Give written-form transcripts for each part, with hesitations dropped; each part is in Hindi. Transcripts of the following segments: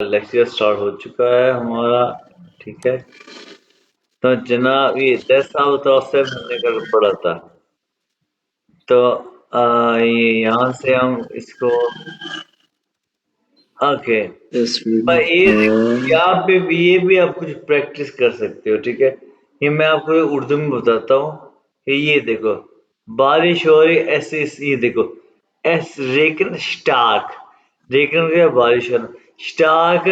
लेक्चर स्टार्ट हो चुका है हमारा। ठीक है, तो जनाब ये 10 साल तो उससे हमने कर पड़ा था। तो ये यहाँ से हम इसको ओके। पर ये यहाँ पे भी ये भी आप कुछ प्रैक्टिस कर सकते हो। ठीक है, ये मैं आपको उर्दू में बताता हूँ कि ये देखो बारिश हो रही ऐसे ये देखो एस रेकन स्टार्क रेकन क्या बारिश होना स्टार्क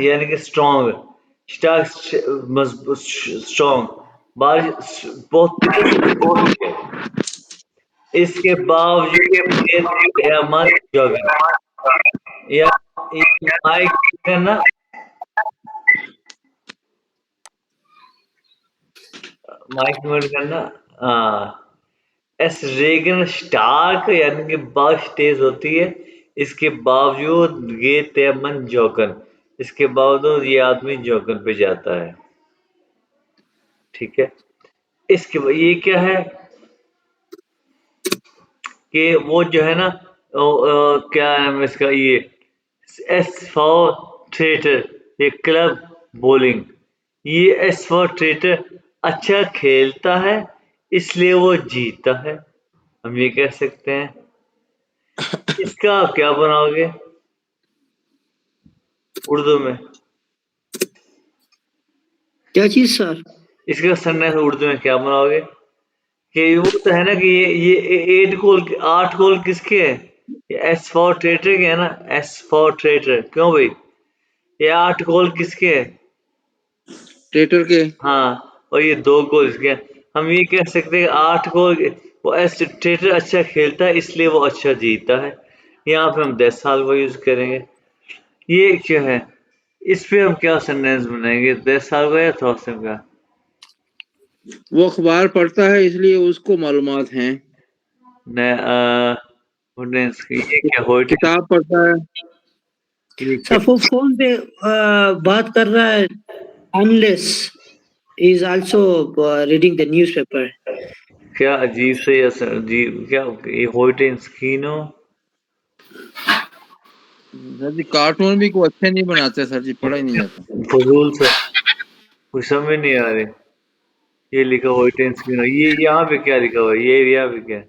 यानी कि स्ट्रॉन्ग स्टार्क मजबूत स्ट्रॉन्ग बारिश बहुत तेज हो रही है इसके बावजूद ये हमारी जॉगिंग या माइक करना माइक म्यूट करना। हाँ, एस रेगन स्टार्क यानी कि बारिश तेज होती है इसके बावजूद ये तयमन जोकन इसके बावजूद ये आदमी जोकन पे जाता है। ठीक है, इसके ये क्या है कि वो जो है ना क्या नाम है इसका ये एस फॉर थिएटर ये क्लब बॉलिंग ये एस फॉर थिएटर अच्छा खेलता है इसलिए वो जीतता है। हम ये कह सकते हैं। इसका आप क्या बनाओगे उर्दू में? क्या चीज सर? इसका सन्यास उर्दू में क्या बनाओगे? कि वो तो है ना कि ये 8 गोल किसके है? ये एस फॉर ट्रेटर के है ना, एस फॉर ट्रेटर। क्यों भाई, ये 8 गोल किसके है? ट्रेटर के। हाँ, और ये 2 गोल इसके हैं। हम ये कह सकते हैं 8 गोल वो एस ट्रेटर अच्छा खेलता है इसलिए वो अच्छा जीतता है। यहाँ पे हम 10 साल को यूज करेंगे। ये क्या है, इस पे हम क्या सेंटेंस बनाएंगे 10 साल का या 1000 का? वो अखबार पढ़ता है इसलिए उसको मालूमात हैं। ये क्या होइट किताब पढ़ता है। ये क्या सर वो फोन पे बात कर रहा है unless is also reading the newspaper. क्या अजीब से या अजीब क्या ये होइट स्कीनो? सर जी कार्टून भी को अच्छे नहीं बनाते सर जी, पढ़ा ही नहीं जाता। फजूल सा कुछ समझ नहीं आ रही। ये लिखा होइट स्कीनो, ये यहाँ पे क्या लिखा हुआ है? ये यहाँ पे क्या?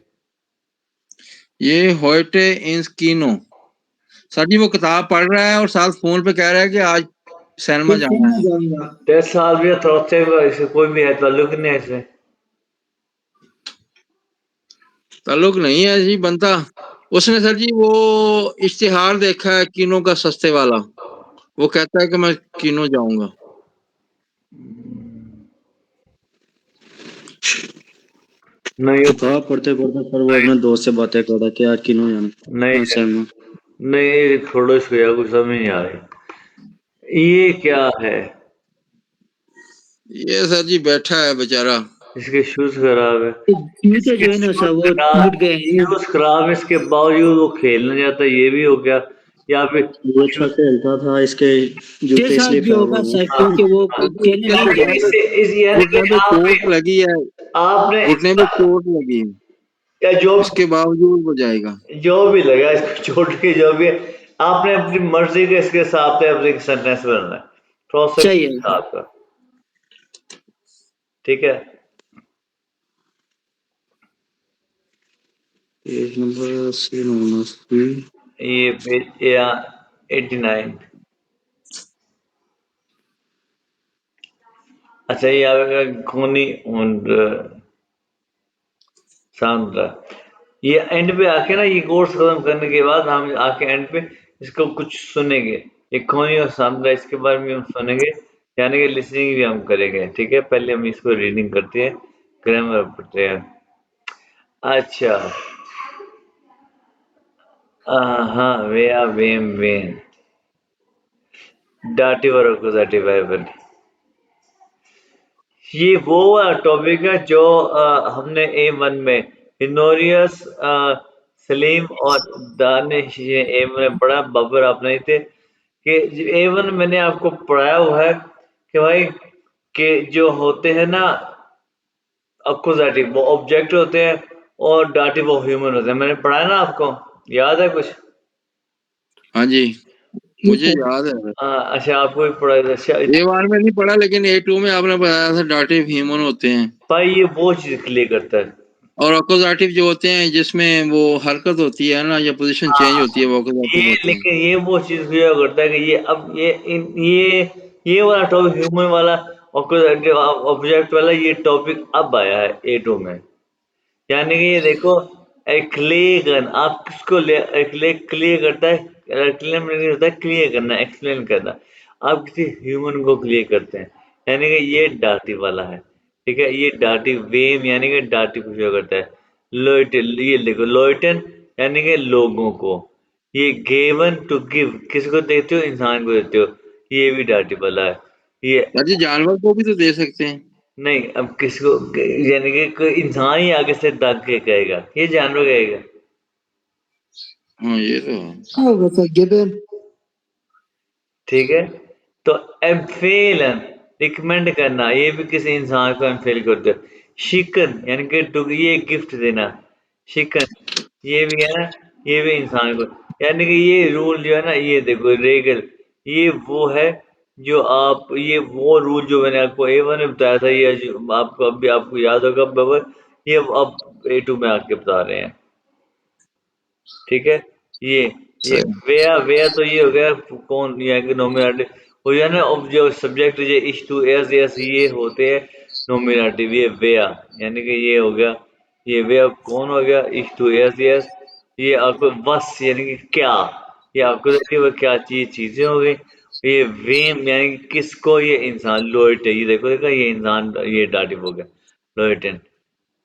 ये होइटे इंस्कीनो सर जी वो किताब पढ़ रहा है और साथ फोन पे कह रहा है कि आज सिनेमा जाना है। 10 साल भी इससे कोई भी है ताल्लुक नहीं है इससे। ताल्लुक नहीं है जी बनता। उसने सर जी वो इश्तिहार देखा है कीनो का सस्ते वाला, वो कहता है कि मैं कीनो जाऊंगा। नहीं किताब पढ़ते पढ़ते सर वो अपने दोस्त से बातें कर रहा कि यार किनो जाना नहीं नहीं थोड़ा सा कुछ समझ नहीं आ रही। ये क्या है? ये सर जी बैठा है बेचारा। इसके शूज खराब है। जूते जो है ना सर वो टूट गए हैं। शूज खराब है इसके बावजूद वो खेलने जाता है, ये भी हो गया। या फिर वो अच्छा खेलता था, इसके जूते के साथ इसलिए भी खराब होगा हो गए। सर क्योंकि वो खेलने नहीं घुटने गया। पे चोट लगी है, आपने घुटने पे चोट लगी है, या इसके बावजूद वो जाएगा। जो भी लगा इसको चोट की जो भी है, आपने अपनी मर्जी के इसके साथ है अपने सेंटेंस बनना है प्रोसेस सही है आपका। ठीक है, पेज नंबर ये पेज 89। अच्छा, ये आएगा कोनी और सांद्रा। ये एंड पे आके ना ये कोर्स खत्म करने के बाद हम आके एंड पे इसको कुछ सुनेंगे। ये खोनी और सांद्रा इसके बारे में हम सुनेंगे, यानी कि लिसनिंग भी हम करेंगे। ठीक है, पहले हम इसको रीडिंग करते हैं, ग्रामर पढ़ते हैं। अच्छा, हाँ वे वेम वेन डाटिवर अकुजाटिव। ये वो टॉपिक है जो हमने A1 में हिनोरियस सलीम और दानिश ये A1 में पढ़ा, बाबर आप नहीं थे कि A1 मैंने आपको पढ़ाया हुआ है कि भाई कि जो होते हैं ना अकुजाटिव वो ऑब्जेक्ट होते हैं और डाटिव वो ह्यूमन होते हैं। मैंने पढ़ाया ना आपको, याद है कुछ? हाँ जी। मुझे याद है। अच्छा आपको भी पढ़ा है। अच्छा ए बार में नहीं पढ़ा, लेकिन A2 में आपने बताया था डाटिव ह्यूमन होते हैं भाई ये वो चीज क्लियर करता है। और अकोजाटिव जो होते हैं जिसमें वो हरकत होती है ना या पोजीशन चेंज होती है, वो अकोजाटिव ये होते हैं। लेकिन ये वो चीज क्लियर करता है कि ये अब ये वाला टॉपिक ह्यूमन वाला ऑब्जेक्ट वाला ये टॉपिक अब आया है A2 में। यानी कि ये देखो क्लियर गन आप किसको ले क्लियर करता है। क्लियर नहीं होता है, क्लियर करना एक्सप्लेन करना। आप किसी ह्यूमन को क्लियर करते हैं, यानी कि ये डाटी वाला है। ठीक है, ये डाटी वेम यानी कि डाटी पूछा करता है। लोइटन ये देखो लोइटन यानी कि लोगों को। ये गेवन टू गिव किसको देते हो, इंसान को देते हो। ये भी डाटी वाला है। ये सर जी जानवर को भी तो दे सकते हैं। नहीं, अब किसको यानी कि कोई इंसान ही आगे से दाग के कहेगा, ये जानवर कहेगा। हाँ ये तो है। क्या होगा सर गिवन? ठीक है, तो एम्फेलन रिकमेंड करना, ये भी किसी इंसान को एम्फेल करते हो। शिकन यानी कि ये गिफ्ट देना। शिकन ये भी है ना, ये भी इंसान को। यानी कि ये रूल जो है ना, ये देखो रेगल, ये वो है जो आप ये वो रूल जो मैंने आपको A1 में बताया था, ये जो आपको अभी आपको याद होगा बबर, ये अब A2 में आके बता रहे हैं। ठीक है, ये सही। वेया तो ये हो गया कौन ये है कि नोमिनेटिव हो गया ना। अब जो सब्जेक्ट जो इश टू एस एस ये होते हैं नोमिनेटिव, ये वेया यानी कि ये हो गया। ये वेया कौन हो गया, इश टू एस एस। ये आपको बस यानी कि क्या, ये आपको देखिए वो क्या चीजें हो गई। ये वेम यानी कि किसको, ये इंसान लोइट है, ये देखो देखा ये इंसान ये डाटिव हो गया लोइटन।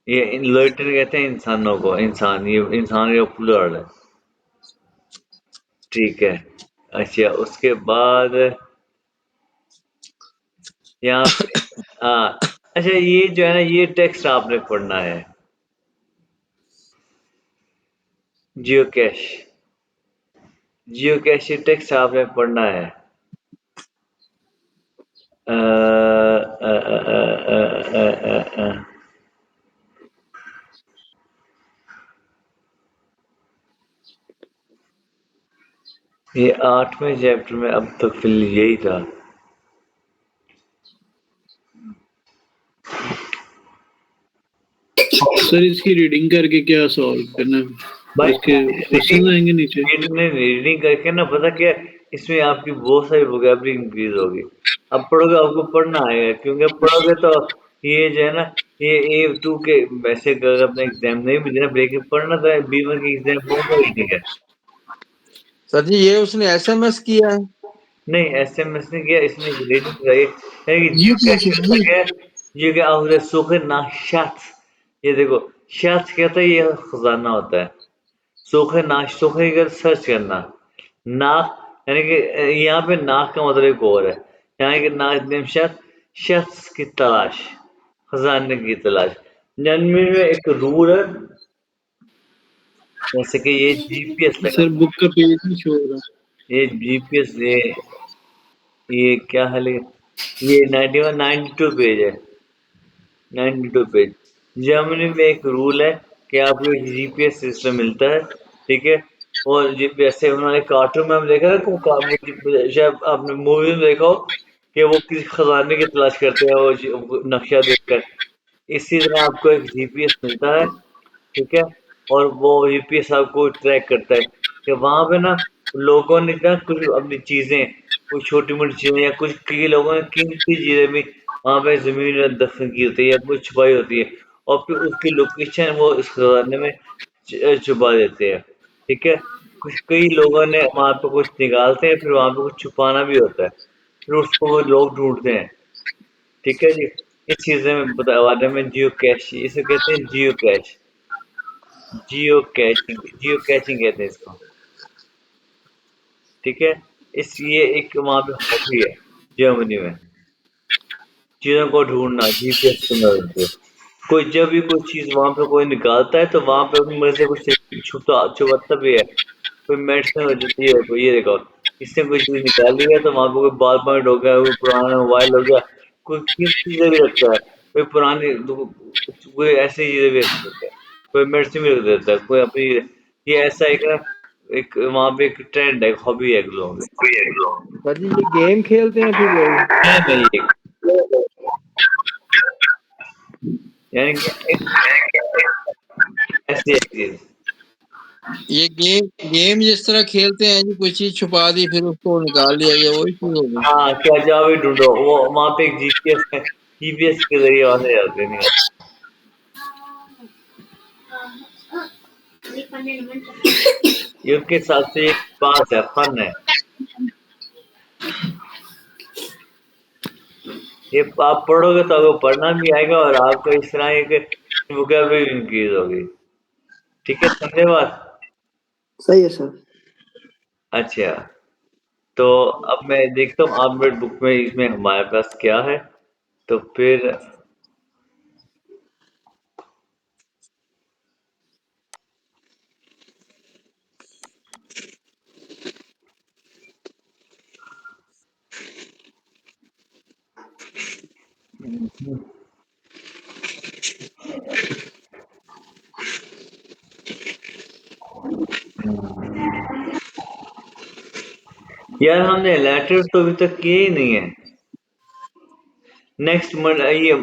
ये लोइटन कहते हैं इंसानों को, इंसान ये इंसान का प्लूरल है। ठीक है, अच्छा उसके बाद यहाँ पे अच्छा ये जो है ना ये टेक्स्ट आपने पढ़ना है, जियो कैश। जियो कैश ये टेक्स्ट आपने पढ़ना है। अ, अ, अ, अ, अ, अ, अ, अ, ये 8वें चैप्टर में अब तक फिल यही था। सर इसकी रीडिंग करके क्या सॉल्व करना है? भाई इसके क्वेश्चन आएंगे नीचे। रीडिंग करके ना पता क्या, इसमें आपकी बहुत सारी वोकैबुलरी इंक्रीज होगी। अब पढ़ोगे आपको पढ़ना आएगा, क्योंकि अब पढ़ोगे तो ये जो है ना ये A2 के वैसे अगर अपने एग्जाम नहीं भी देना ब्रेक पढ़ना तो B1 के एग्जाम होगा ही ठीक है। सर जी ये उसने SMS किया है। नहीं SMS ने किया, इसने रीडिंग कराई है कि ये जियो कैसे कैश है? क्या है। जियो क्या होता सुख ना शख्स, ये देखो शख्स कहता है ये खजाना होता है। सूखे नाक सूखे का सर्च करना। नाक यानी कि यहाँ पे नाक का मतलब एक और है, यानी कि नाक शख्स, शख्स की तलाश, खजाने की तलाश। जन्मी में एक रूल है, जैसे कि ये GPS लगा, सर बुक का पेज नहीं शो हो रहा। ये GPS ये क्या है ये 92 पेज है, 92 पेज। जर्मनी में एक रूल है कि आपको एक GPS सिस्टम मिलता है। ठीक है, और जैसे उन्होंने कार्टून में हम देखा ना शायद आपने मूवी में देखा हो कि वो किसी खजाने की तलाश करते हैं वो नक्शा देखकर। इसी तरह आपको एक GPS मिलता है। ठीक है, और वो यूपीएस आपको ट्रैक करता है कि वहां पे ना लोगों ने ना कुछ अपनी चीजें, कुछ छोटी मोटी चीजें या कुछ कई लोगों ने कीमती चीजें भी वहां पे जमीन में दफन की होती है या कुछ छुपाई होती है, और फिर उसकी लोकेशन वो इस खजाने में छुपा देते हैं। ठीक है, कुछ कई लोगों ने वहां पे कुछ निकालते हैं, फिर वहां पे कुछ छुपाना भी होता है, फिर उसको वो लोग ढूंढते हैं। ठीक है जी, इस चीजें में बता बारे में जियो कैश, इसे कहते हैं जियो कैश। जियो कैचिंग कहते हैं इसको। ठीक है, इस ये एक वहां पे हॉबी है जर्मनी में, चीजों को ढूंढना जीपीएस की मदद से। कोई जब भी कोई चीज वहां पे कोई निकालता है तो वहां पे उनमें से कुछ छुपाता भी है। कोई मेडिसिन हो जाती है, कोई ये देखो इसने कोई चीज निकाली है तो वहां पे कोई बॉल पॉइंट हो गया, कोई पुराना मोबाइल हो गया, कोई कीमती चीजें भी रखता है, कोई पुरानी कोई ऐसी चीजें भी रख देता है, कोई मेडिसिन भी रख देता है, कोई अपनी ये ऐसा है कि एक वहाँ पे एक ट्रेंड है, हॉबी है लोगों की। सर जी ये गेम खेलते हैं फिर लोग? नहीं यानी कि ऐसी है चीज। ये गेम जिस तरह खेलते हैं जी, कोई चीज छुपा दी फिर उसको निकाल लिया, ये वही चीज होगी? हाँ, क्या जाओ भी ढूंढो, वो वहाँ पे एक जीपीएस है, जीपीएस के जरिए वहां से जाते नहीं। युग के हिसाब से एक बात है, फन है। ये आप पढ़ोगे तो आपको पढ़ना भी आएगा और आपको इस तरह एक वोकैबुलरी इंक्रीज होगी। ठीक है, समझे बात? सही है सर। अच्छा, तो अब मैं देखता हूँ आप बुक में इसमें हमारे पास क्या है, तो फिर यार हमने लेटर तो अभी तक किए ही नहीं है। नेक्स्ट ये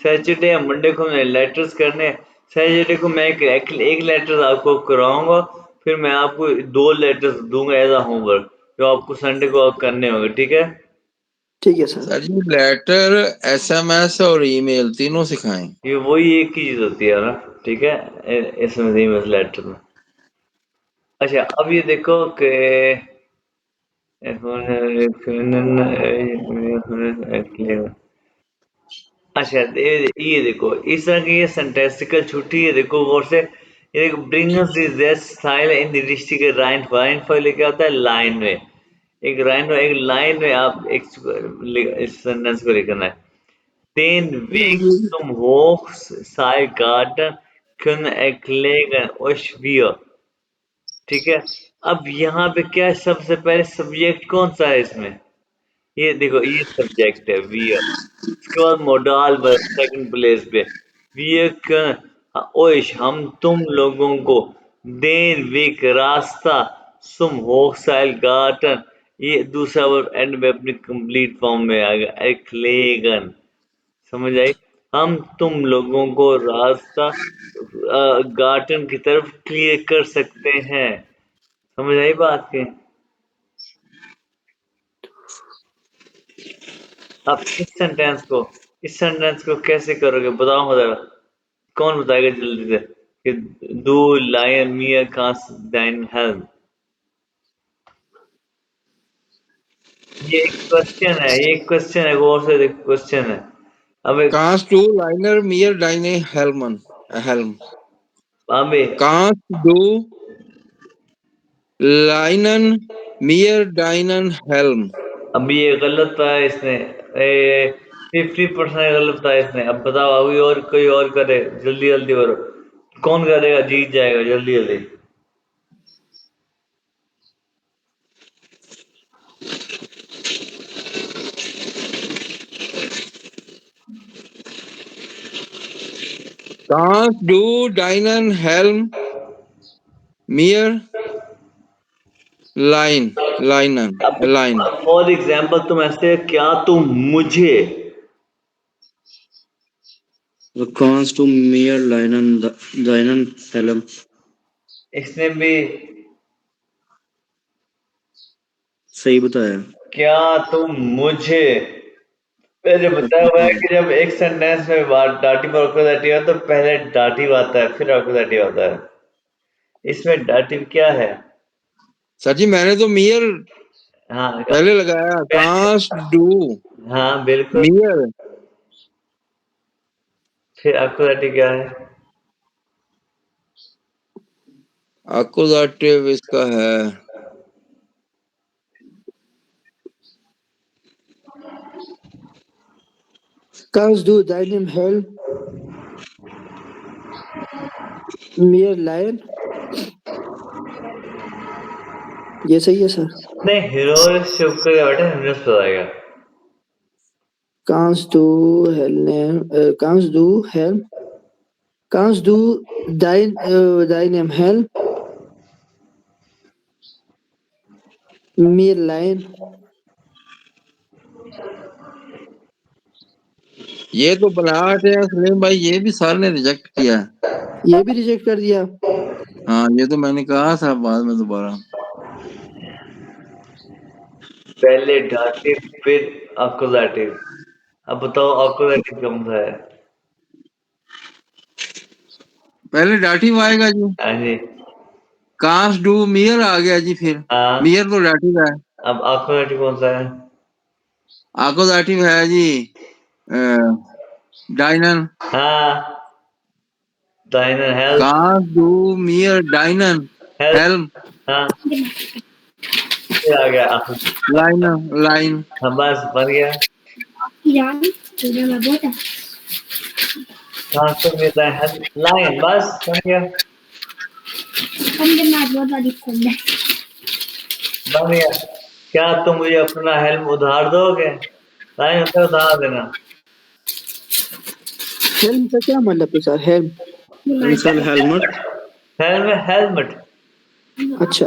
सैटरडे या मंडे को हमने लेटर्स करने हैं। सैटरडे को मैं एक लेटर आपको कराऊंगा, फिर मैं आपको 2 लेटर्स दूंगा एज अ होमवर्क, जो आपको संडे को करने होंगे। ठीक है? ठीक है सर। सर जी लेटर, एसएमएस और ईमेल तीनों सिखाएं? ये वही एक ही चीज होती है ना। ठीक है, इसमें ईमेल लेटर में। अच्छा, अब ये देखो कि अच्छा, ये देखो इस तरह की ये सेंटेंसिकल छुट्टी, ये देखो गौर से, ये देखो bring us this style in the district राइन फाइन फाइल लेके आता है लाइन में। एक लाइन में आप इस सेंटेंस को लिखना है। Den Weg zum Hochseilgarten können erklären euch wir। ठीक है, अब यहाँ पे क्या है, सबसे पहले सब्जेक्ट कौन सा है इसमें? ये देखो, ये सब्जेक्ट है वियर। उसके बाद मोडाल वर्ब सेकंड प्लेस पे। वियर ओइश हम तुम लोगों को, देन वेक रास्ता, सुम होक्साइल गार्टन, ये दूसरा वर्ब एंड में अपनी कंप्लीट फॉर्म में आ गया, एक्लेगन। समझ आई? हम तुम लोगों को रास्ता गार्टन की तरफ क्लियर कर सकते हैं। समझ आई बात की? अब इस सेंटेंस को कैसे करोगे बताओ जरा। कौन बताएगा जल्दी से कि दो लायन मियर कांस डाइन हेल्म। ये एक क्वेश्चन है, ये एक क्वेश्चन है, गौर से देखो क्वेश्चन है। अब कांस टू लाइनर मियर डाइने हेल्मन हेल्म। अबे कांस डू लाइनन मियर डाइनन हेल्म। अभी ये गलत बताया इसने, 50% गलत बताया इसने। अब बताओ, अभी और कोई और करे, जल्दी जल्दी करो। कौन करेगा जीत जाएगा, जल्दी जल्दी। कांस डू डाइनन हेल्म मियर लाइनन अब लाइन। फॉर एग्जाम्पल तुम ऐसे, क्या तुम मुझे, The cons to mere linen helm। इसने भी सही बताया। क्या तुम मुझे, मैंने बताया हुआ है कि जब एक सेंटेंस में बात डाटिव और अक्यूजेटिव है तो पहले डाटिव आता है फिर अक्यूजेटिव आता है। इसमें डाटिव क्या है? सर जी मैंने तो मियर हाँ, पहले लगाया, कांस डू हाँ बिल्कुल। मियर। फिर अक्यूजेटिव क्या है? अक्यूजेटिव इसका है Kannst du deinem Helm mir leihen? ये सही है सर। नहीं, हीरोइक शिफ्ट करके बेटा हिमनेस बताएगा। Kannst du deinem Helm Mere lion. ये तो बनावट है सलीम भाई, ये भी सर ने रिजेक्ट किया है। ये भी रिजेक्ट कर दिया। हाँ ये तो मैंने कहा था बाद में दोबारा। पहले डाटिव फिर अकुलेटिव। अब बताओ अकुलेटिव कौन सा है? पहले डाटिव आएगा जी। हाँ जी। कांस डू मियर आ गया जी, फिर हाँ, मियर तो डाटिव है। अब अकुलेटिव कौन सा है? आकोदाटिव है जी डाइनन। हाँ, डाइनर हेल्प। कांस डू मियर डाइनन हेल्म हाँ, फिर आ गया लाइन लाइन। हाँ, बस बन गया। कहाँ से मिलता है लाइन, बस बन गया। बन गया। क्या तुम मुझे अपना हेल्म उधार दोगे? लाइन होता है उधार देना। हेल्म का क्या मतलब है sir? Helm. Sir helmet. Helm है हेलमेट। अच्छा।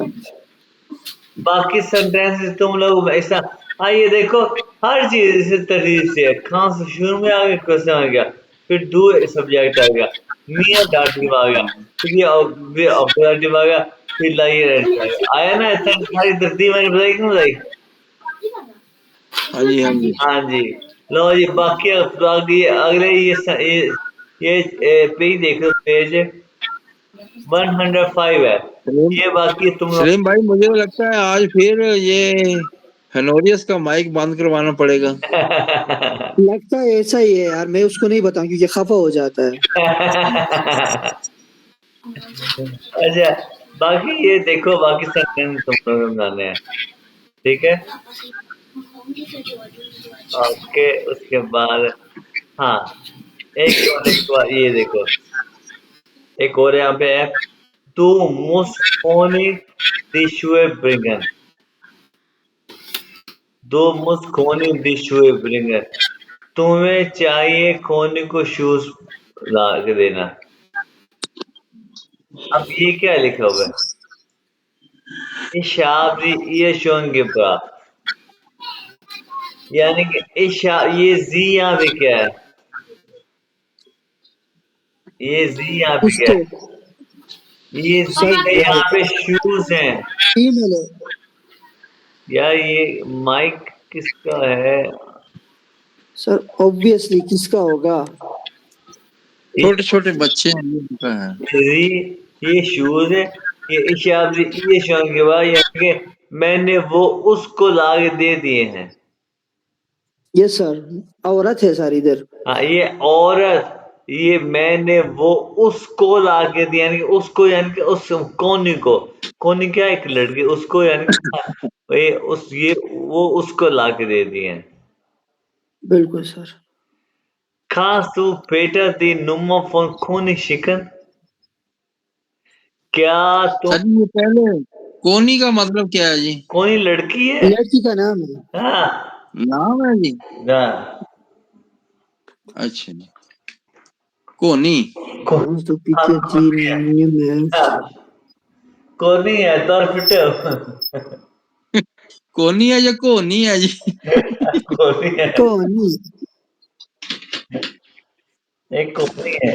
बाकी सेंटेंसेस तुम लोग ऐसा। हाँ ये देखो, हर चीज इसी तरीके से है। कहाँ से शुरू में आ गया, क्वेश्चन आ गया, फिर डू सब्जेक्ट आ गया, नियर डाटिव आ गया, फिर ये ऑब्जेक्टिव आ गया, फिर लाइए आ गया। आया ना, ऐसा सारी तरतीब मैंने बताई क्यों बताई? हाँ जी हाँ जी। हाँ जी। लो जी, बाकी बाकी अगले ये पेज देखो, पेज 105 है। सलीम ये बाकी तुम लोग सलीम भाई मुझे लगता है आज फिर ये हनोरियस का माइक बंद करवाना पड़ेगा। लगता है ऐसा ही है यार, मैं उसको नहीं बताऊं क्योंकि खफा हो जाता है। अच्छा, बाकी ये देखो, बाकी सेंटेंस तुम लोग बनाने हैं, ठीक है? ओके, उसके बाद हाँ, एक और ये देखो, एक और यहाँ पे है। तू मुस्कोनी दिशुए ब्रिंगन। दो मुस्कोनी दिशुए ब्रिंगन। तुम्हें चाहिए खोने को शूज ला के देना। अब ये क्या लिखा हुआ है? इशाबी ये शोंगिबा, यानी कि ये जी यहाँ पे क्या है? ये जी यहाँ पे क्या किसके? है? ये जी सर है, यहाँ पे शूज हैं। फीमेल है। यार ये माइक किसका है? सर ऑब्वियसली किसका होगा? छोटे छोटे बच्चे हैं ये उनका है। ये शूज है। ये इशाबी ये शोंगिबा, यानी कि मैंने वो उसको ला के दे दिए हैं। यस सर, औरत है सर इधर। हाँ, ये औरत, ये मैंने वो उसको ला के दिया, यानी कि उसको, यानी कि उस कोनी को। कोनी क्या, एक लड़की, उसको यानी कि ये वो उसको ला के दे दिए हैं। बिल्कुल सर। खास तू पेटा दी नुम्मा फोन खूनी शिकन। क्या तुम सर जी ये पहले कोनी का मतलब क्या है जी? कोई लड़की है? लड़की का नाम है। हाँ नाम है जी। ना, अच्छा जी कोनी। तो हाँ, पीछे तीन में। कोनी है तो फिटे हो। कोनी है या कोनी है जी? कोनी है, कौन? एक कोनी है।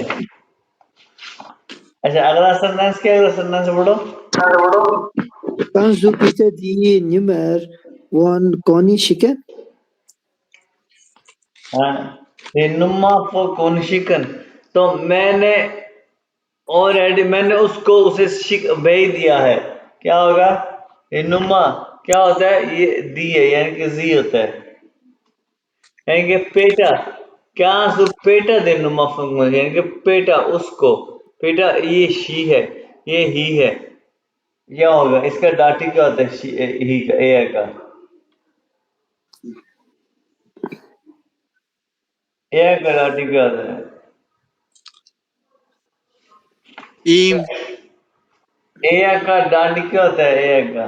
अच्छा, अगला सेंटेंस क्या है? अगला सेंटेंस पढ़ो। Kannst du bitte die Nummer von Conny schicken? हाँ, ये नुम्मा फॉर कौन। तो मैंने ऑलरेडी मैंने उसको उसे भेज दिया है। क्या होगा? ये नुम्मा क्या होता है? ये दी है, यानी कि जी होता है, यानी कि पेटा। क्या सु पेटा दे नुम्मा फॉर, यानी कि पेटा उसको। पेटा ये शी है, ये ही है। क्या होगा इसका? डाटी क्या होता है? ही का, ए का। ए का डाटी क्या होता है? ईम ए का डाटी क्या होता है? ए का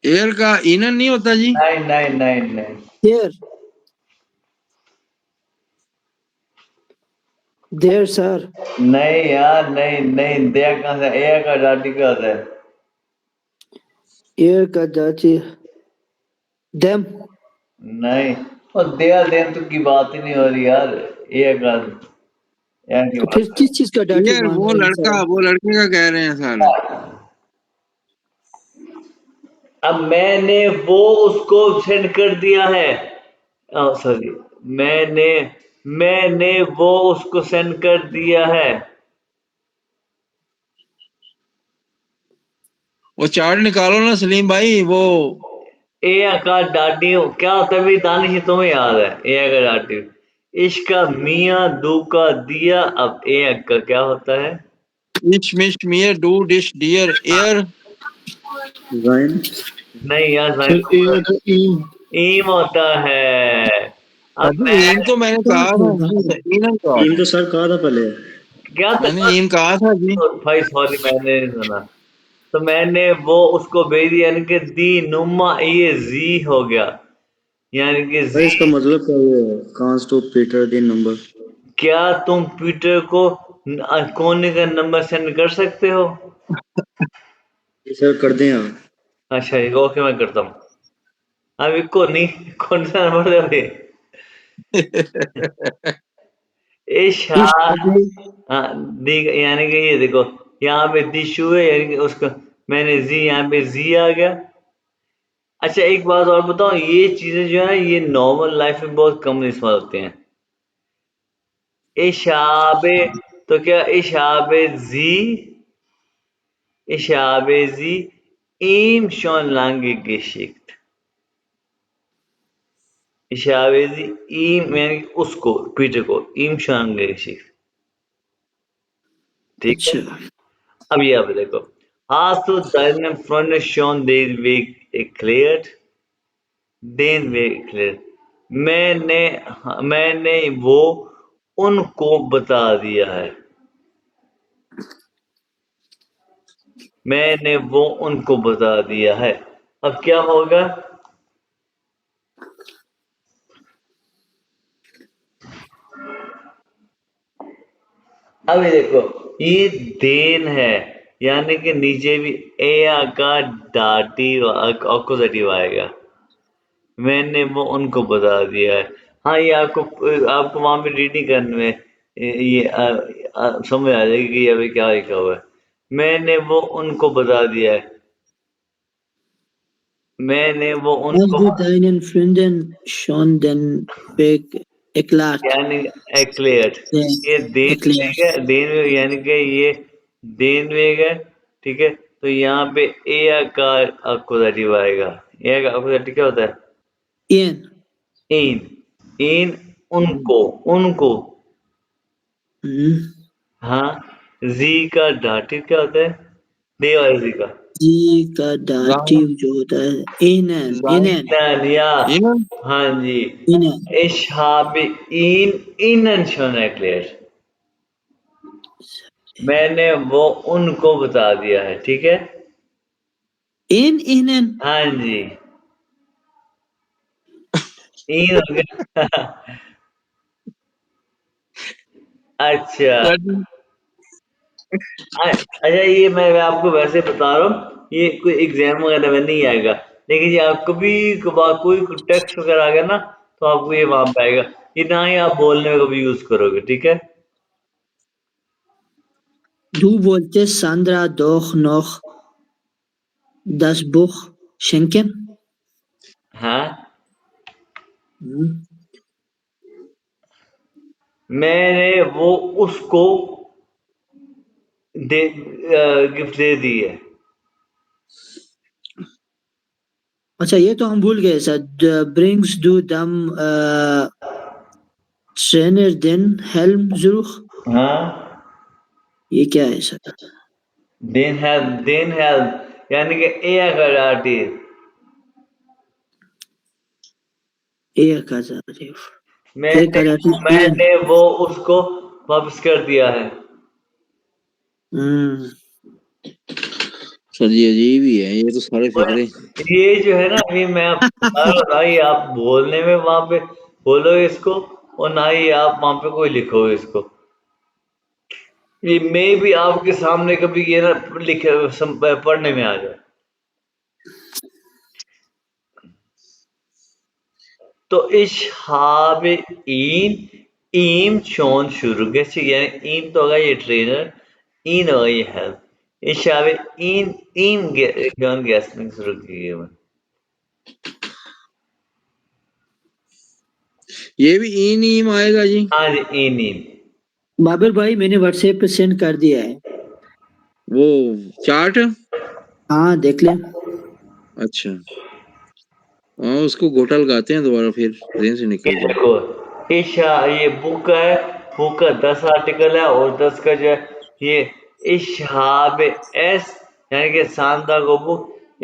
एयर का इनर नहीं होता जी? नहीं नहीं नहीं नहीं There, there sir. नहीं यार, नहीं नहीं, दया कहाँ से? ए का डाटी क्या होता है? Air का dative. Them. नहीं, और देम तो की बात ही नहीं हो रही यार। एयर का एयर की तो फिर बात। किस चीज का dative यार मान वो रहे हैं लड़का, सर? वो लड़के का कह रहे हैं साले। अब मैंने वो उसको सेंड कर दिया है। सॉरी, मैंने मैंने वो उसको सेंड कर दिया है। वो चार्ट निकालो ना सलीम भाई। वो ए का डाटिव क्या होता है भाई? दानिश तुम्हें याद है ए का डाटिव? इश्क का मियाँ दू का दिया। अब ए का क्या होता है? मिश मिश मियर डू डिश डियर एयर। राइन। नहीं यार, सर ए होता ईम। ईम होता है। अब अभी मैं एम तो मैंने क्या कहा था, होगा? इन्होंने कहा टीम था। तो सर कहा था पहले। क्या मैंने था एम कहा था जी। भाई? सॉरी, मैंने नहीं सुना। तो मैंने वो उसको भेज दिया, यानी कि दी नुमा, ये जी हो गया, यानी कि भाई जी। इसका मतलब क्या है? कांस टू पीटर द नंबर। क्या तुम पीटर को कोने का नंबर सेंड कर सकते हो? सर कर दें आप। अच्छा, ये ओके, मैं करता हूँ। अभी को नहीं, कौन सा नंबर दे अभी? इशा। इश्क अभी हाँ, यानी कि ये देखो, यहाँ पे दिशु है, यानी कि उसका मैंने जी, यहाँ पे जी आ गया। अच्छा, एक बात और बताओ, ये चीजें जो है ना, ये नॉर्मल लाइफ में बहुत कम इस्तेमाल होते हैं। इशाबे, तो क्या इशाबे जी, इशाबे जी ihm schon lange geschickt। इशाबे जी ihm यानी कि उसको, पीटर को, ihm schon lange geschickt। ठीक है। अच्छा। अब ये आप देखो, hast du deinem Freund schon den Weg erklärt? Den Weg erklärt। मैंने मैंने वो उनको बता दिया है। मैंने वो उनको बता दिया है। अब क्या होगा? अब ये देखो, ये देन है, यानी कि नीचे भी ए का दाटिव अकुजेटिव आएगा। मैंने वो उनको बता दिया है। हाँ, ये आपको आपको वहां पे रीडिंग करने में ये समझ आ जाएगी कि अभी क्या लिखा हुआ है। मैंने वो उनको बता दिया है। मैंने वो Hast उनको, du deinen Freunden schon den Weg erklärt? यानी एक्लेयर्ड, ये देन वेग Erklärt. है। देन वेग यानी कि ये देन वेग है। ठीक है, तो यहाँ पे ए का अकुजेटिव आएगा। ए का अकुजेटिव क्या होता है? Ihn. इन। इन, उनको, उनको। Mhm. हाँ, जी का दाटिव क्या होता है? दे और जी का Sie का जान dative जो होता है ihnen, जान ihnen, या। इन्होंने हाँ जी। ihnen. Ich habe ihn ihnen schon erklärt। मैंने वो उनको बता दिया है। ठीक है। In ihnen? हाँ जी, इन हो गया। अच्छा। अच्छा, ये मैं आपको वैसे बता रहा हूँ, ये कोई एग्जाम वगैरह में नहीं आएगा। लेकिन ये आप कभी कभार कोई टेक्स्ट वगैरह आ गया ना, तो आपको ये वहां पे आएगा। ये ना ही आप बोलने में कभी यूज करोगे। ठीक है। Du wolltest Sandra doch noch das Buch schenken? हाँ, Mhm. मैंने वो उसको दे गिफ्ट दे दी है। अच्छा, ये तो हम भूल गए sir. Bringst du dem Trainer den Helm zurück? हाँ, ये क्या है सर? देन हेल्प यानी कि ए कराटी। ये का dative. ये मैंने का dative ihn. मैंने वो उसको वापस कर दिया है। हम्म। सर जी अजीब ही है ये तो सारे और फिकरे। ये जो है ना, ये मैं आपको बता रहा हूँ, ना ही आप बोलने में वहां पे बोलो इसको, और ना ही आप वहां पे कोई लिखो इसको। ये मैं भी आपके सामने कभी ये ना लिखे पढ़ने में आ जाए। तो ich habe ihn ihm schon शुरू कैसे यानी ihm तो होगा ये ट्रेनर ihn होगा ये help ich habe ihn ihm given gestern zurückgegeben ये भी इन ईम आएगा जी। हाँ जी ihn ihm बाबर भाई मैंने व्हाट्सएप पे सेंड कर दिया है। वो चार्ट, हाँ देख ले। अच्छा हाँ उसको घोटा लगाते हैं दोबारा फिर ट्रेन से ये निकल जाए। देखो ईशा ये बुक है बुक का 10 आर्टिकल है और 10 का जो है ये इशहाब एस यानी कि सांदा को बुक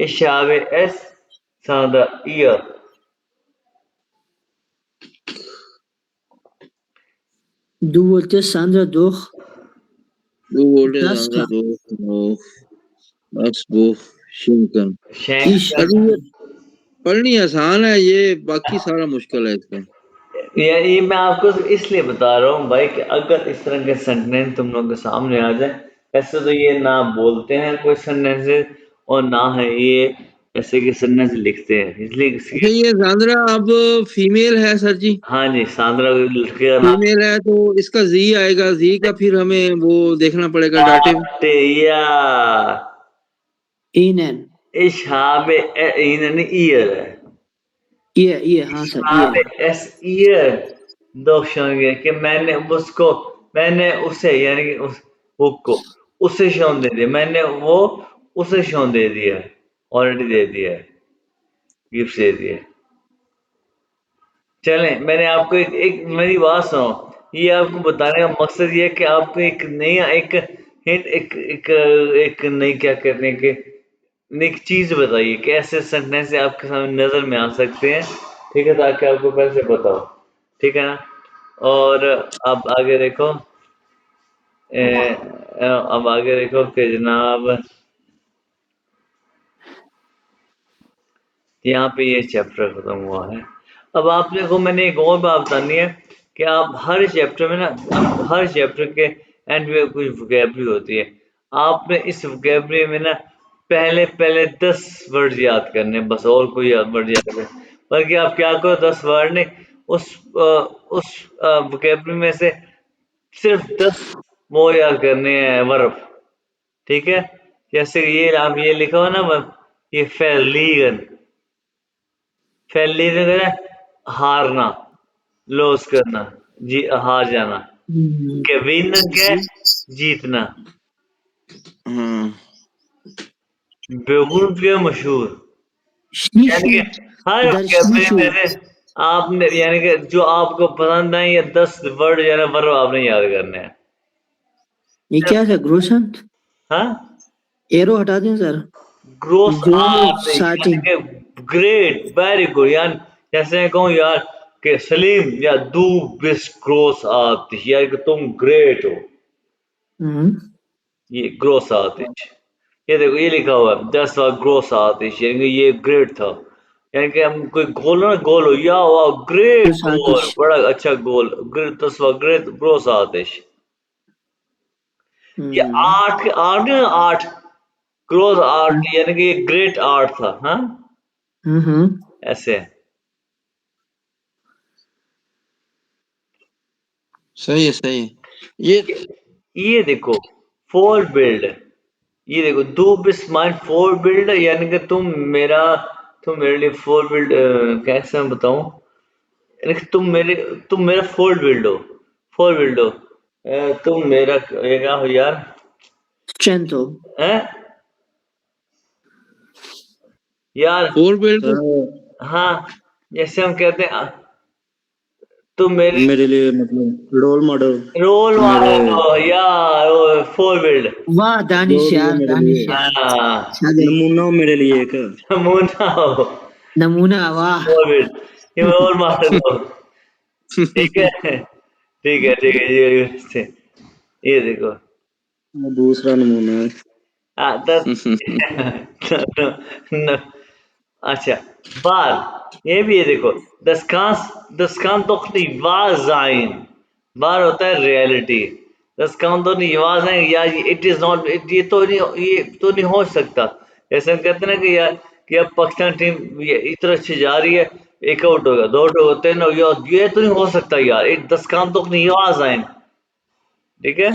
इशहाब एस सांदा ईयर Du wolltest Sandra doch वो बोल्टे das सांदा दो बस वो शिंकन। Ich अरे ये पढ़नी आसान है, ये बाकी सारा मुश्किल है इसका। ये मैं आपको इसलिए बता रहा हूँ भाई कि अगर इस तरह के सेंटेंस तुम लोगों के सामने आ जाए ऐसे तो ये ना बोलते हैं कोई सेंटेंसेस और ना है ये ऐसे के सेंटेंस लिखते हैं इसलिए अच्छा ये सांद्रा अब फीमेल है सर जी? हाँ जी सांद्रा लड़के का नाम फीमेल है तो इसका जी आएगा, जी का फिर हमें वो देखना पड़ेगा डाटिव। या Ihnen इशहाब इन्होंने ईयर है ihr हाँ सर इशहाब ihr एस ईयर दो शौन कि मैंने उसे यानी कि उस बुक को उसे शौन दे दिया मैंने वो उसे शौन दे दिया ऑलरेडी दे दिया है गिफ्ट दे दिया चलें मैंने आपको एक मेरी बात सुनो ये आपको बताने का मकसद ये है कि आपको एक नई एक हिंट एक नई क्या करने के एक चीज बताइए कि ऐसे सेंटेंस आपके सामने नजर में आ सकते हैं ठीक है ताकि आपको पहले से पता हो ठीक है ना और अब आगे देखो अब आगे देखो कि जनाब यहाँ पे ये चैप्टर खत्म हुआ है अब आपने को मैंने एक और बात बतानी है कि आप हर चैप्टर में ना हर चैप्टर के एंड में कुछ वोकैबुलरी होती है आपने इस वोकैबुलरी में ना पहले पहले 10 वर्ड याद करने हैं, बस और कोई वर्ड याद करने बल्कि आप क्या करो 10 वर्ड नहीं उस वोकैबुलरी में से सिर्फ 10 वो याद करने हैं वर्ब ठीक है जैसे ये आप ये लिखा हो ना ये फैलीगन फैलीगन है हारना लॉस करना जी हार जाना के विन क्या है? जीतना हाँ बेगुन के मशहूर यानी कि Schnitzel हर der कैमरे Schnitzel में से आपने यानी कि जो आपको पसंद है ये 10 वर्ड यानी वर्ब आपने याद करने हैं ये क्या था ग्रोसंत हाँ एरो हटा दें सर ग्रोस आर्ट यानी Großartig कि ग्रेट वेरी गुड यानी जैसे मैं कहूँ यार कि सलीम या दू बिस्ट ग्रोस आर्ट यानी कि तुम ग्रेट हो Mhm. ये ग्रोस आर्ट ये देखो ये लिखा हुआ है 10 वां ग्रोस आर्ट यानी कि ये ग्रेट था यानी कि हम कोई गोल हो ना गोल हो या वाह ग्रेट गोल Großartig बड़ा अच्छा गोल ग्रेट 10 वां ग्रेट ग्रोस आर्ट ये आर्ट आर्ट ना आर्ट ग्रोस आर्ट यानी कि ये ग्रेट आर्ट था हाँ Mhm. ऐसे है सही है सही है। ये देखो फोर बिल्ड ये देखो दो बिस माइंड फोर बिल्ड यानी कि तुम मेरे लिए फोर बिल्ड कैसे मैं बताऊं यानी कि तुम मेरा फोर बिल्ड हो तुम मेरा ये क्या हो यार Strength हैं यार फोर बिल्ड सर हाँ जैसे हम कहते हैं तुम मेरे मेरे लिए मतलब रोल मॉडल रोल मेरे मॉडल हो यार फोर बिल्ड वाह जो भी हो मेरे दानिश लिए यार हाँ शाबाश नमूना हो मेरे लिए एक मुन्ना हो नमूना वाह फोर बिल्ड ये रोल मॉडल हो ठीक है ये देखो दूसरा नमूना है हाँ न, अच्छा बार ये भी है देखो दस्कान तो नहीं वार जाइन बार होता है रियलिटी दस्कान तो नहीं वार जाइन यार इट इज नॉट ये तो नहीं हो सकता ऐसा हम कहते हैं ना कि यार कि अब पाकिस्तान टीम ये इतना अच्छी जा रही है एक आउट होगा, 2 आउट होगा, 3 हो गया। ये तो नहीं हो सकता यार, 10 काम तो नहीं आ जाए, ठीक है।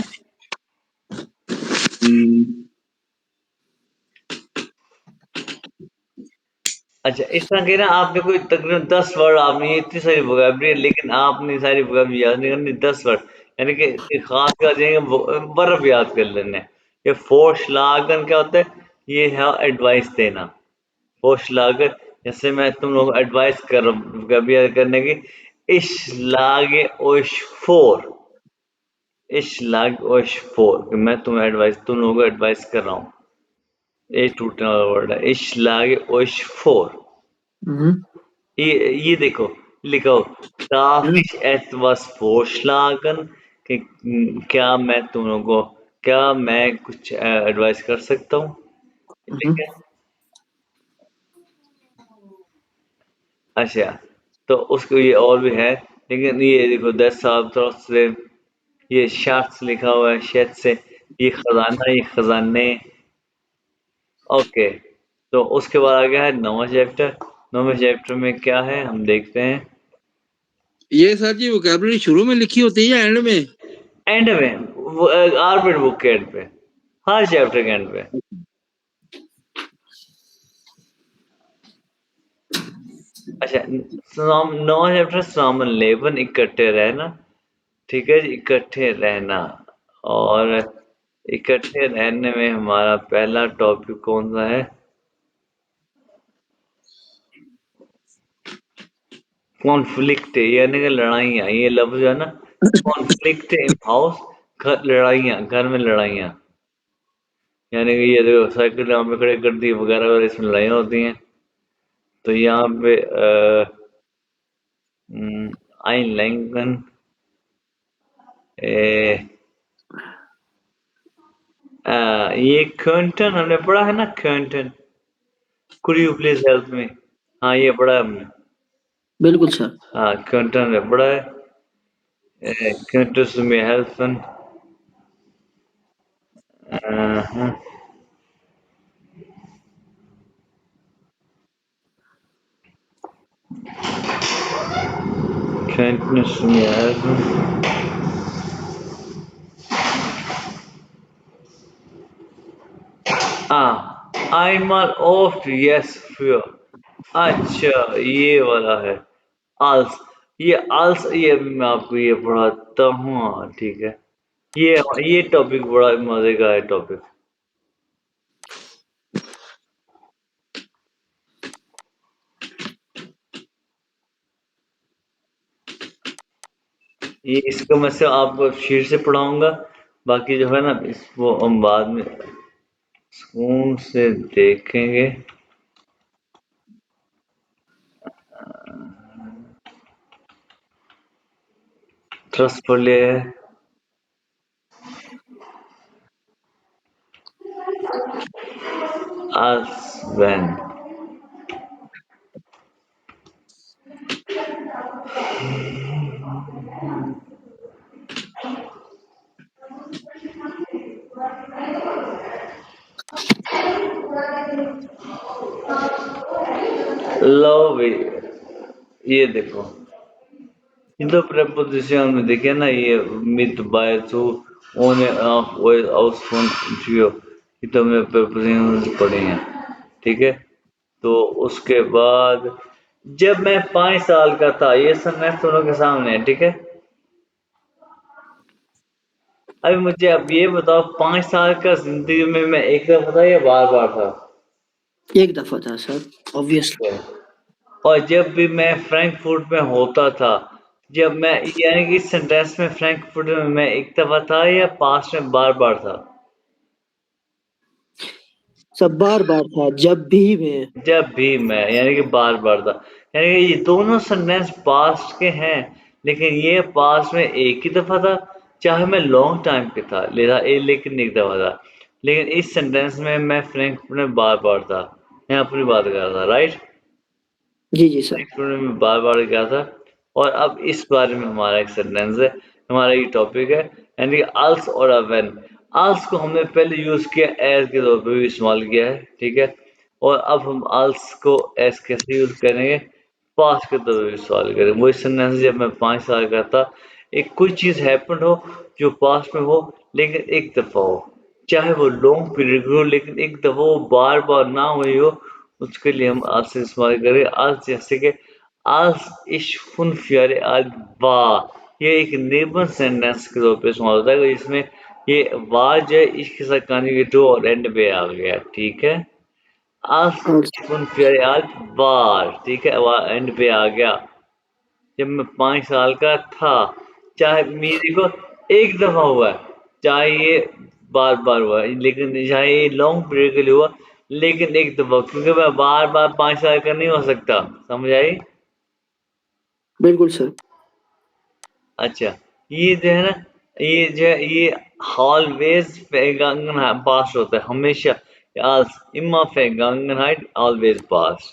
अच्छा, इस तरह के ना आपने कोई तकरीबन 10 वर्ड, आपने ये इतनी सारी वोकैबुलरी है, लेकिन आपने सारी वोकैबुलरी याद नहीं करनी। 10 वर्ड यानी कि खास कर जाएंगे, बर्फ याद कर लेने। ये फोरश्लागन क्या होता है? ये है एडवाइस देना। फोरश्लागन, जैसे मैं तुम लोगों को एडवाइस कर रहा हूँ वोकैबुलरी याद करने की। इश लागे ओश फोर, इश लाग ओश फोर, कि मैं तुम्हें एडवाइस, तुम लोगों को एडवाइस कर रहा हूँ। ये टूटने वाला वर्ड है, इश लागे ओश फोर। ये देखो, लिखो darf ich etwas vorschlagen, कि क्या मैं तुम लोगों को, क्या मैं कुछ एडवाइस कर सकता हूँ, ठीक है। अच्छा, तो उसको ये और भी है, लेकिन ये देखो 10 साल तरफ से ये शख्स लिखा हुआ है, शेद से, ये खजाना, ये खजाने। ओके, तो उसके बाद आ गया है 9वां चैप्टर। 9वें चैप्टर में क्या है हम देखते हैं। ये सर जी वोकैबुलरी शुरू में लिखी होती है एंड में? एंड में, आर्बिट बुक के एंड पे, हर चैप्टर के एंड पे। अच्छा, 9वां चैप्टर सामन इकट्ठे रहना, ठीक है जी, इकट्ठे रहना। और इकट्ठे रहने में हमारा पहला टॉपिक कौन सा है? कॉन्फ्लिक्ट, यानी कि लड़ाइयाँ। ये लफ्ज है ना, कॉन्फ्लिक्ट इन हाउस, लड़ाइयाँ, घर में लड़ाइयाँ। यानी कि ये देखो, साइकिल यहाँ पे खड़े कर दी वगैरह वगैरह, इसमें लड़ाइयाँ होती हैं। तो यहाँ पे आइन लैंगन, ये कर्टन हमने पढ़ा है ना, curtain. Could you please help me? हाँ, ये पढ़ा है हमने। बिल्कुल सर। हाँ, कर्टन में पढ़ा है। könntest du mir helfen? हाँ, könntest du mir helfen? einmal oft, yes, für। अच्छा, ये वाला है als। ये als, ये मैं आपको ये पढ़ाता हूँ। हाँ, ठीक है। ये टॉपिक बड़ा मजे का है टॉपिक। ये इसको मैं से आपको शीट से पढ़ाऊंगा, बाकी जो है ना इसको हम बाद में सुकून से देखेंगे। ट्रस्टफुल है als when। लो भी, ये देखो, ये तो preposition हमने देखे ना, ये mit by to, ohne auf aus von für, ये तो हमने preposition पढ़े हैं, ठीक है। तो उसके बाद जब मैं 5 साल का था, ये सब मैं दोनों के सामने है, ठीक है। अभी मुझे अब ये बताओ, 5 साल का जिंदगी में मैं एक दफा था या बार बार था? एक दफा था सर, ऑब्वियसली। और जब भी मैं फ्रैंकफर्ट में होता था, जब मैं, यानी कि इस सेंटेंस में फ्रैंकफर्ट में मैं एक दफा था या पास्ट में बार बार था? सब बार बार था, जब भी मैं। जब भी मैं, यानी कि बार बार था। यानी कि ये दोनों सेंटेंस पास्ट के हैं, लेकिन ये पास्ट में एक ही दफा था, चाहे मैं लॉन्ग टाइम पे था, लेकिन एक दफा था। लेकिन इस सेंटेंस में मैं फ्रैंकफर्ट में बार बार था। मैं अपनी बात कर रहा था, राइट। जी जी सर। फ्रैंकफर्ट में बार बार गया था। और अब इस बारे में हमारा एक सेंटेंस है, हमारा ये टॉपिक है, यानी कि अल्स और व्हेन। अल्स को हमने पहले यूज किया, एज के तौर पर भी इस्तेमाल किया है, ठीक है। और अब हम अल्स को एज कैसे यूज करेंगे? पास्ट के दौर में सवाल करें। वही सेंटेंस जब मैं 5 साल का था, एक कोई चीज़ हैपन हो जो पास्ट में हो लेकिन एक दफ़ा हो, चाहे वो लॉन्ग पीरियड हो लेकिन एक दफ़ा वो बार-बार ना हुई हो, उसके लिए हम आज से इस्तेमाल करें। आज जैसे कि आज इश्क फुन फ्यारे आज वाह, ये एक नेबन सेंटेंस के तौर पे इस्तेमाल होता है इसमें ये वाह जो है इश्क के साथ कहानी के टू और एंड पे आ गया, ठीक है। आज Also, फुन फ्यारे आज वाह, ठीक है, वाह एंड पे आ गया। जब मैं 5 साल का था, चाहे मेरे को एक दफ़ा हुआ है, चाहे ये बार-बार हुआ है, लेकिन चाहे ये लॉन्ग पीरियड के लिए हुआ, लेकिन एक दफ़ा, क्योंकि मैं बार-बार 5 साल का नहीं हो सकता, समझ आई? बिल्कुल सर। अच्छा, ये जो है ना, ये जो है ये ऑलवेज vergangenheit पास्ट होता है हमेशा, als immer Vergangenheit always past।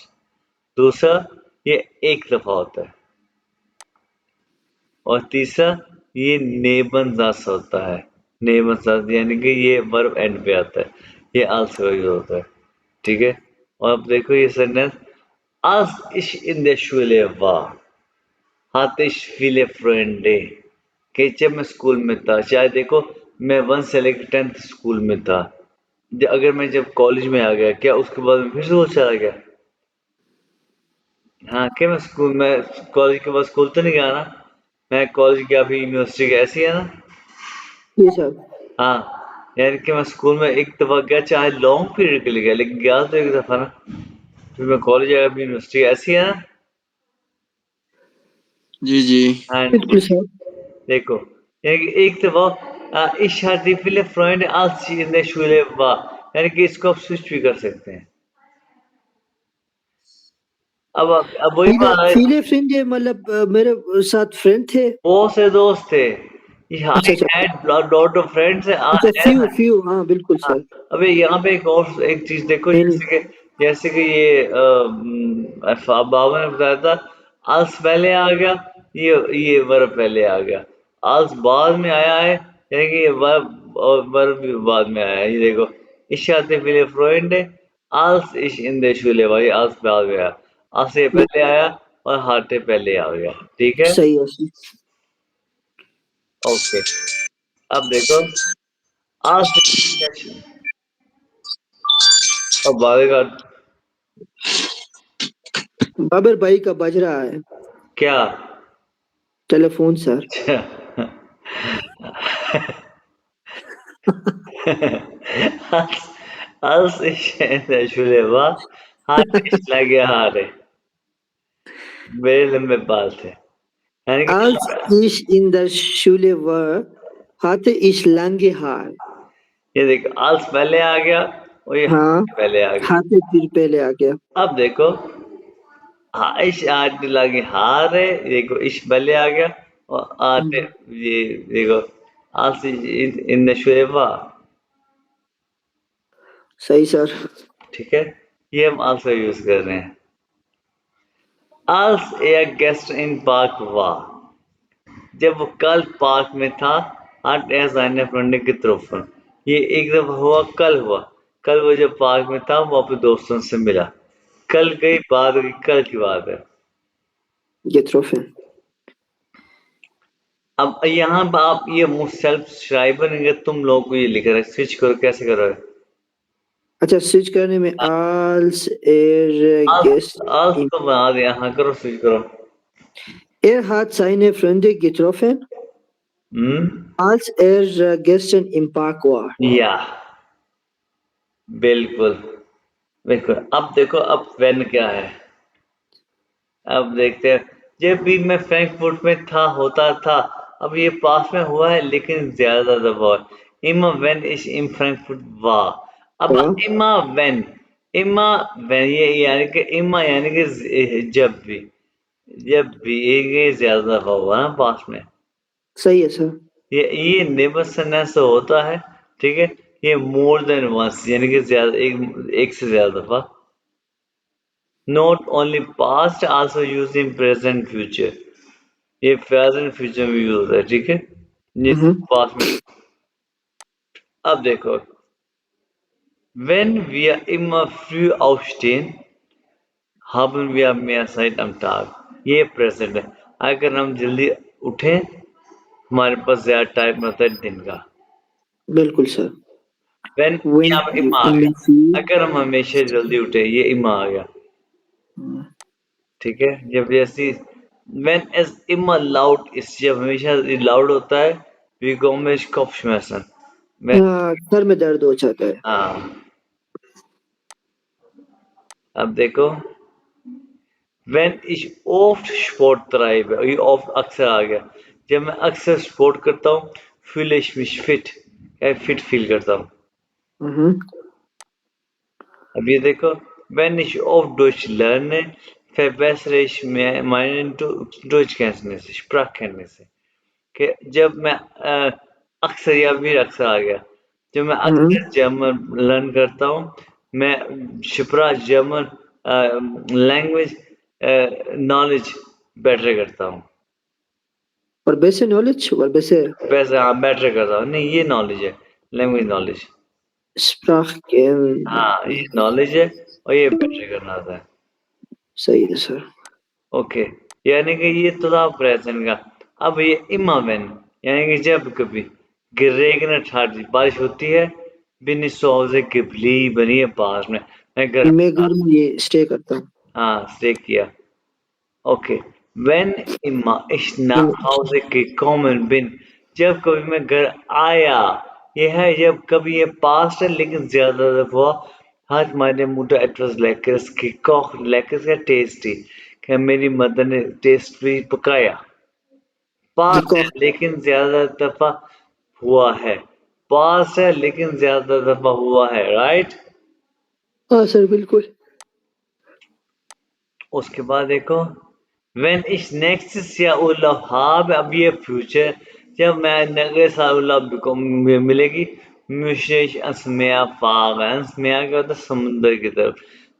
दूसरा ये एक दफ़ा होता है और तीसरा ये नेबनज़ास होता है। नेबनज़ास यानी कि ये वर्ब एंड पे आता है, ये als का यूज़ होता है, ठीक है। और अब देखो ये sentence, als ich in der Schule war hatte ich viele Freunde, कि जब मैं स्कूल में था, शायद देखो मैं 1 से लेकर 10th स्कूल में था, अगर मैं जब कॉलेज में आ गया क्या उसके बाद मैं फिर से वो चला गया? हाँ, क्या मैं स्कूल में कॉलेज के बाद स्कूल तो नहीं गया ना, मैं कॉलेज गया फिर यूनिवर्सिटी गया, ऐसे ही है ना? जी सर। हाँ, यानी कि मैं स्कूल में एक दफ़ा गया, चाहे लॉन्ग पीरियड के लिए गया, लेकिन गया तो एक दफ़ा ना, फिर मैं कॉलेज आया फिर यूनिवर्सिटी, ऐसे ही है ना? जी जी। हाँ जी, बिल्कुल सर। देखो यानी कि एक दफ़ा ich hatte viele Freunde als ich in der Schule war, यानी कि इसको आप स्विच भी कर सकते हैं। अब वही फीले बात है, फीले फ्रेंड है, मतलब मेरे साथ फ्रेंड थे। बहुत से दोस्त थे। I अच्छा, अच्छा। had lot of friends अच्छा, है फ्यू ना? फ्यू हाँ, बिल्कुल हाँ, सर। अबे यहाँ पे एक और एक चीज़ देखो, मैनी। जैसे कि ये बाबा ने बताया था, आज पहले आ गया, ये वर्ब पहले आ गया, आज बाद में आया है, यानी कि ये वर्ब और वर्ब भी बाद में आया है। ये देखो, ich hatte viele Freunde als ich in der Schule war, ये आज बाद में आया, आज से पहले आया और hatte पहले आ गया, ठीक है। सही है सर। ओके, अब देखो आज से अब बातेगा बाबर भाई का बज रहा है क्या? Telephone sir. als, als ich in der Schule war, hatte ich lange Haare, मेरे लंबे बाल थे, यानी कि Als ich in der Schule war, hatte ich lange Haare। ये देखो als पहले आ गया और ये हाँ, पहले आ गया। hatte फिर पहले आ गया। अब देखो, ich hatte lange Haare, देखो ich पहले आ गया और hatte, ये देखो als ich in der Schule war, सही सर। ठीक है, ये हम als का यूज कर रहे हैं। als er gestern in Park war, जब वो कल पार्क में था, hat er seine Freunde getroffen, ये एक दफा हुआ, कल हुआ, कल वो जब पार्क में था वो अपने दोस्तों से मिला, कल गई बात हुई, कल की बात है। getroffen। अब यहाँ पर आप ये सेल्फ श्राइबर अगर तुम लोगों को ये लिख रहे स्विच करो, कैसे करोगे? अच्छा, स्विच करने में als er आज आज gestern, तो बना दिया, हाँ करो स्विच करो। er hat seine Freunde getroffen, als er gestern im Park war। या बिल्कुल, बिल्कुल। अब देखो अब वेन क्या है, अब देखते हैं। जब भी मैं फ्रैंकफर्ट में था, होता था, अब ये पास में हुआ है लेकिन ज्यादा दफा हुआ है। इमा वेन इस इन फ्रैंकफर्ट वाह, अब वाह, इमा वेन ये यानी कि इमा यानी कि जब भी ये ज्यादा दफा हुआ ना पास में, सही है सर। ये नेबर सेंटेंस होता है, ठीक है। ये मोर देन वंस यानी कि ज्यादा, एक से ज्यादा दफा। Not only past, also use in present future, ये प्रेजेंट फ्यूचर में यूज होता है, ठीक है, ये पास्ट में। अब देखो, wenn wir immer früh aufstehen, haben wir mehr Zeit am Tag, ये प्रेजेंट है। अगर हम जल्दी उठें हमारे पास ज्यादा टाइम होता है दिन का। बिल्कुल सर। When When यहाँ पे you इमा आ गया, feel अगर हम हमेशा जल्दी उठे, ये इमा आ गया, ठीक है। जब जैसी when is immer laut ist, जब हमेशा लाउड होता है, wie komisch Kopfschmerzen, मैं सर में दर्द हो जाता है। हाँ। अब देखो when ich oft Sport treibe, ये oft अक्सर आ गया, जब मैं अक्सर स्पोर्ट करता हूँ fühle ich mich fit, fit feel करता हूँ। हम्म, अब ये देखो wenn ich oft Deutsch lerne, verbessere ich meinen Deutschkenntnisse, Sprachkenntnisse, कि जब मैं अक्सर या फिर अक्सर आ गया, जब मैं अक्सर जर्मन लर्न करता हूँ, मैं जर्मन लैंग्वेज नॉलेज बेटर करता हूँ। और वैसे नॉलेज और वैसे वैसे हाँ बेटर करता हूँ, नहीं ये नॉलेज है, लैंग्वेज नॉलेज। Sprachen हाँ ये नॉलेज है और ये बेटर करना आता है। सही है सर। ओके, यानी कि ये तो था प्रेजेंट का। अब ये इमा वेन, यानी कि जब कभी geregnet hat, बारिश होती है, bin ich zu Hause geblieben, ये पास में मैं घर मैं घर में ये स्टे करता हूँ। हाँ स्टे किया। Okay, wenn immer ich nach Hause gekommen bin, जब कभी मैं घर आया, ये है जब कभी ये पास्ट है लेकिन ज्यादा दफा hat meine Mutter etwas Leckeres gekocht, leckeres या टेस्टी, कि मेरी मदर ने टेस्टी पकाया। पास्ट है Gekocht। लेकिन ज्यादा दफा हुआ है, पास्ट है लेकिन ज्यादा दफा हुआ है, राइट। हाँ सर बिल्कुल। उसके बाद देखो when ich nächstes Jahr Urlaub habe, अब ये फ्यूचर, जब मैं नए साल उर्लाब को मिलेगी, मुझे ans Meer fahren, ans Meer क्या होता है, समुद्र की तरफ,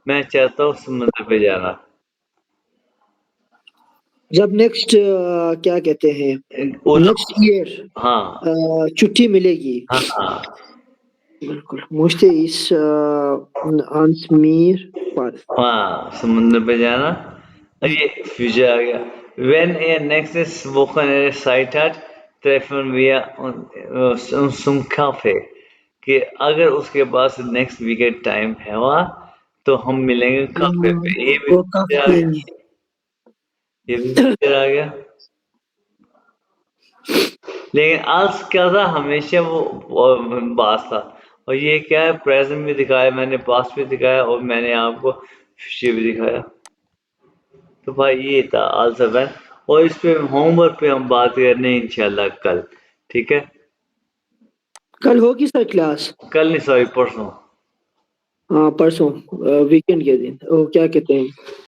मैं चाहता हूँ समुद्र पे जाना। जब नेक्स्ट क्या कहते हैं उर्लाब, नेक्स्ट ईयर हाँ छुट्टी मिलेगी। हाँ बिल्कुल मुझे इस ans Meer fahren। हाँ समुद्र पे जाना, और ये फ्यूचर आ गया। Wenn er nächstes Wochenende Zeit hat, treffen wir uns zum Kaffee, कि अगर उसके पास नेक्स्ट वीकेंड टाइम है वहाँ, तो हम मिलेंगे काफे पे, ये भी वो फ्यूचर आ काफी गया, ये भी फ्यूचर आ गया। लेकिन आज क्या था, हमेशा वो पास था, और ये क्या है, प्रेजेंट भी दिखाया मैंने, पास्ट भी दिखाया, और मैंने आपको फ्यूचर भी दिखाया। तो भाई ये था आल सेवन, और इस पे होमवर्क पे हम बात करने हैं इंशाल्लाह कल, ठीक है। कल होगी सर क्लास। कल नहीं, सॉरी परसों। हाँ परसों वीकेंड के दिन वो क्या कहते हैं